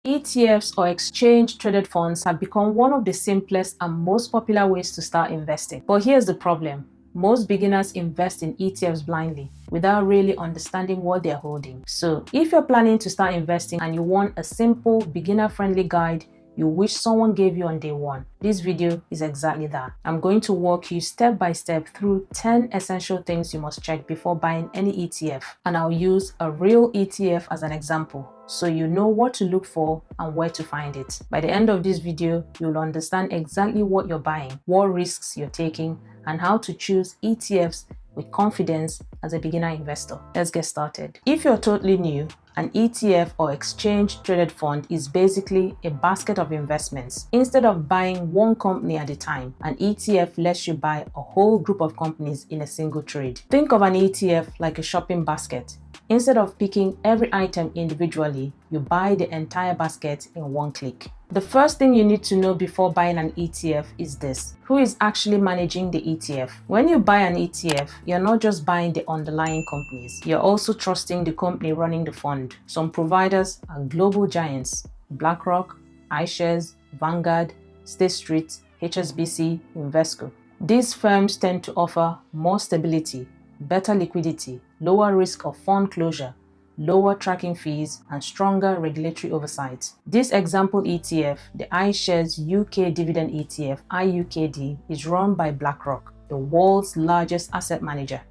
ETFs or exchange traded funds have become one of the simplest and most popular ways to start investing. But here's the problem. Most beginners invest in ETFs blindly without really understanding what they're holding. So if you're planning to start investing and you want a simple, beginner-friendly guide you wish someone gave you on day one, this video is exactly that. I'm going to walk you step by step through 10 essential things you must check before buying any ETF, and I'll use a real ETF as an example so you know what to look for and where to find it. By the end of this video, you'll understand exactly what you're buying, what risks you're taking, and how to choose ETFs with confidence as a beginner investor. Let's get started. If you're totally new, an ETF or exchange traded fund is basically a basket of investments. Instead of buying one company at a time, an ETF lets you buy a whole group of companies in a single trade. Think of an ETF like a shopping basket. Instead of picking every item individually, you buy the entire basket in one click. The first thing you need to know before buying an ETF is this: who is actually managing the ETF? When you buy an ETF, you're not just buying the underlying companies, you're also trusting the company running the fund. Some providers are global giants: BlackRock, iShares, Vanguard, State Street, HSBC, Invesco. These firms tend to offer more stability, better liquidity, lower risk of fund closure, lower tracking fees, and stronger regulatory oversight. This example ETF, the iShares UK Dividend ETF (IUKD), is run by BlackRock, the world's largest asset manager.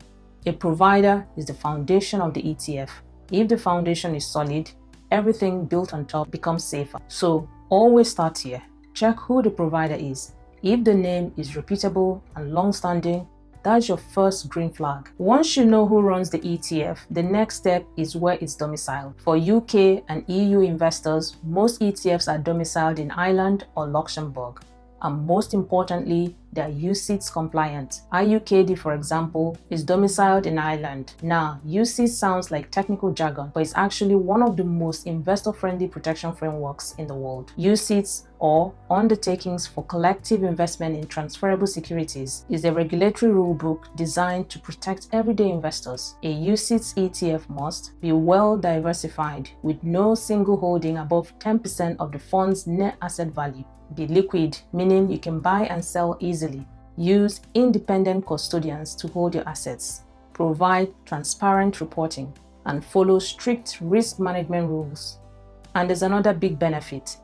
A provider is the foundation of the ETF. If the foundation is solid, everything built on top becomes safer. So always start here. Check who the provider is. If the name is reputable and long-standing, that's your first green flag. Once you know who runs the ETF, the next step is where it's domiciled. For UK and EU investors, most ETFs are domiciled in Ireland or Luxembourg. And most importantly, they are UCITS compliant. IUKD, for example, is domiciled in Ireland. Now, UCITS sounds like technical jargon, but it's actually one of the most investor-friendly protection frameworks in the world. UCITS, or Undertakings for Collective Investment in Transferable Securities, is a regulatory rulebook designed to protect everyday investors. A UCITS ETF must be well diversified, with no single holding above 10% of the fund's net asset value. Be liquid, meaning you can buy and sell easily. Use independent custodians to hold your assets. Provide transparent reporting and follow strict risk management rules. And there's another big benefit: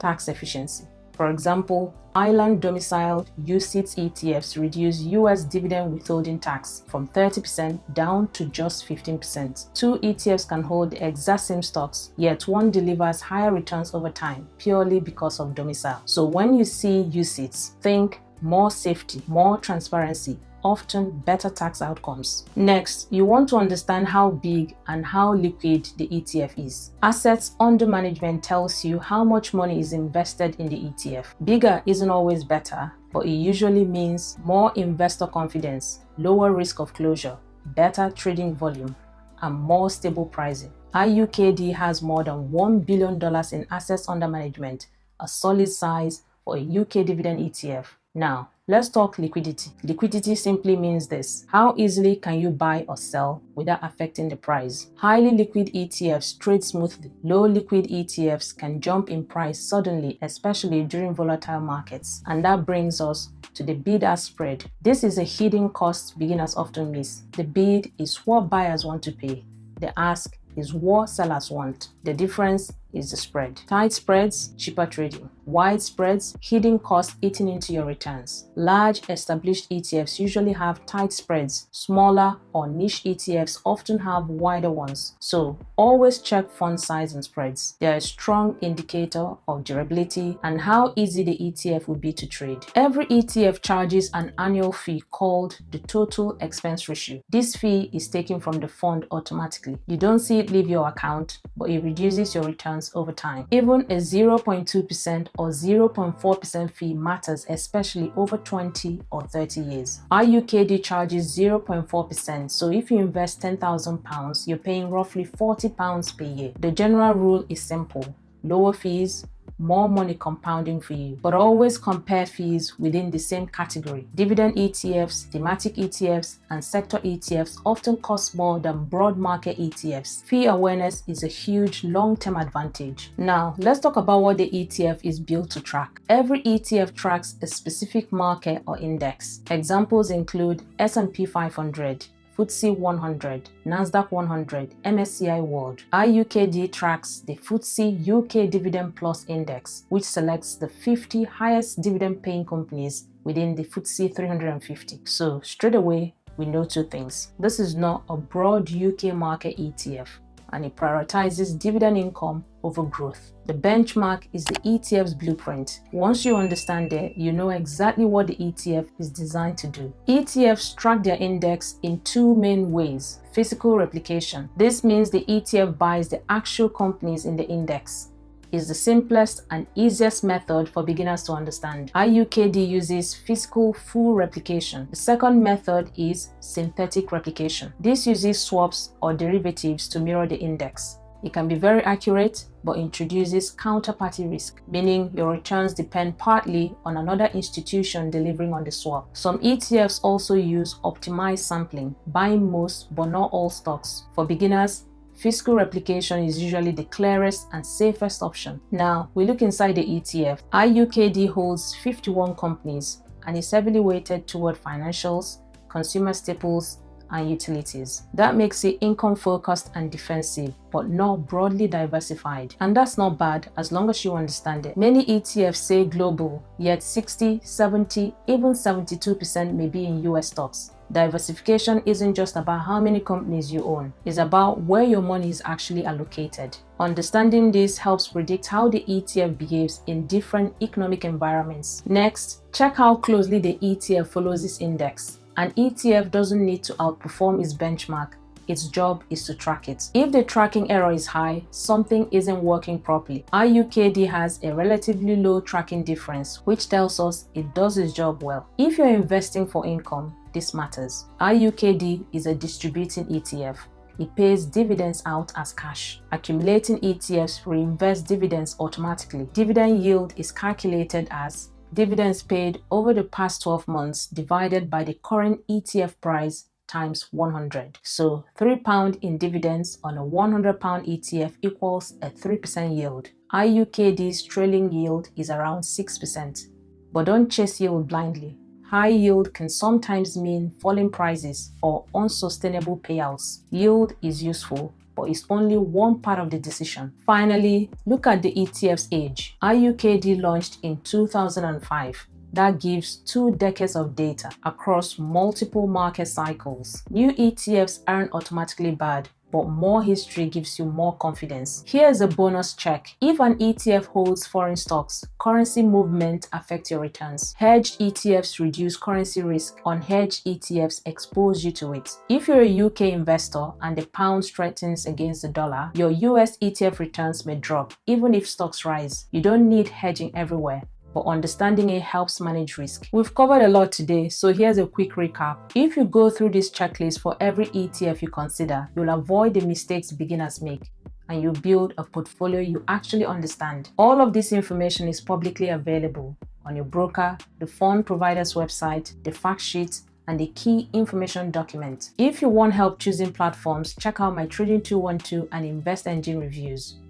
tax efficiency. For example, Ireland domiciled UCITS ETFs reduce US dividend withholding tax from 30% down to just 15%. Two ETFs can hold the exact same stocks, yet one delivers higher returns over time purely because of domicile. So when you see UCITS, think more safety, more transparency, often better tax outcomes. Next, you want to understand how big and how liquid the ETF is. Assets under management tells you how much money is invested in the ETF. Bigger isn't always better, but it usually means more investor confidence, lower risk of closure, better trading volume, and more stable pricing. IUKD has more than $1 billion in assets under management, a solid size for a UK dividend ETF. Now, let's talk liquidity. Liquidity simply means this: how easily can you buy or sell without affecting the price? Highly liquid ETFs trade smoothly. Low liquid ETFs can jump in price suddenly, especially during volatile markets. And that brings us to the bid-ask spread. This is a hidden cost beginners often miss. The bid is what buyers want to pay. The ask is what sellers want. The difference is the spread. Tight spreads, cheaper trading. Wide spreads, hidden costs eating into your returns. Large established ETFs usually have tight spreads. Smaller or niche ETFs often have wider ones. So always check fund size and spreads. They are a strong indicator of durability and how easy the ETF will be to trade. Every ETF charges an annual fee called the total expense ratio. This fee is taken from the fund automatically. You don't see it leave your account, but it reduces your returns over time. Even a 0.2% or 0.4% fee matters, especially over 20 or 30 years. IUKD charges 0.4%, so if you invest £10,000, you're paying roughly £40 per year. The general rule is simple: lower fees, more money compounding for you. But always compare fees within the same category. Dividend ETFs, thematic ETFs, and sector ETFs often cost more than broad market ETFs. Fee awareness is a huge long-term advantage. Now, let's talk about what the ETF is built to track. Every ETF tracks a specific market or index. Examples include S&P 500, FTSE 100, Nasdaq 100, MSCI World. IUKD tracks the FTSE UK Dividend Plus Index, which selects the 50 highest dividend-paying companies within the FTSE 350. So straight away, we know two things. This is not a broad UK market ETF, and it prioritizes dividend income over growth. The benchmark is the ETF's blueprint. Once you understand it, you know exactly what the ETF is designed to do. ETFs track their index in two main ways. Physical replication. This means the ETF buys the actual companies in the index. Is the simplest and easiest method for beginners to understand. IUKD uses physical full replication. The second method is synthetic replication. This uses swaps or derivatives to mirror the index. It can be very accurate, but introduces counterparty risk, meaning your returns depend partly on another institution delivering on the swap. Some ETFs also use optimized sampling, buying most but not all stocks. For beginners, physical replication is usually the clearest and safest option. Now, we look inside the ETF. IUKD holds 51 companies and is heavily weighted toward financials, consumer staples, and utilities. That makes it income-focused and defensive, but not broadly diversified. And that's not bad as long as you understand it. Many ETFs say global, yet 60, 70, even 72% may be in US stocks. Diversification isn't just about how many companies you own, it's about where your money is actually allocated. Understanding this helps predict how the ETF behaves in different economic environments. Next, check how closely the ETF follows its index. An ETF doesn't need to outperform its benchmark. Its job is to track it. If the tracking error is high, something isn't working properly. IUKD has a relatively low tracking difference, which tells us it does its job well. If you're investing for income, this matters. IUKD is a distributing ETF. It pays dividends out as cash. Accumulating ETFs reinvest dividends automatically. Dividend yield is calculated as dividends paid over the past 12 months divided by the current ETF price times 100. So £3 in dividends on a £100 ETF equals a 3% yield. IUKD's trailing yield is around 6%. But don't chase yield blindly. High yield can sometimes mean falling prices or unsustainable payouts. Yield is useful, but it's only one part of the decision. Finally, look at the ETF's age. IUKD launched in 2005. That gives 2 decades of data across multiple market cycles. New ETFs aren't automatically bad, but more history gives you more confidence. Here's a bonus check. If an ETF holds foreign stocks, currency movement affects your returns. Hedged ETFs reduce currency risk. Unhedged ETFs expose you to it. If you're a UK investor and the pound strengthens against the dollar, your US ETF returns may drop, even if stocks rise. You don't need hedging everywhere, but understanding it helps manage risk. We've covered a lot today, so here's a quick recap. If you go through this checklist for every ETF you consider, you'll avoid the mistakes beginners make, and you build a portfolio you actually understand. All of this information is publicly available on your broker, the fund provider's website, the fact sheet, and the key information document. If you want help choosing platforms, check out my Trading 212 and Invest Engine reviews.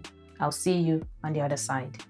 I'll see you on the other side.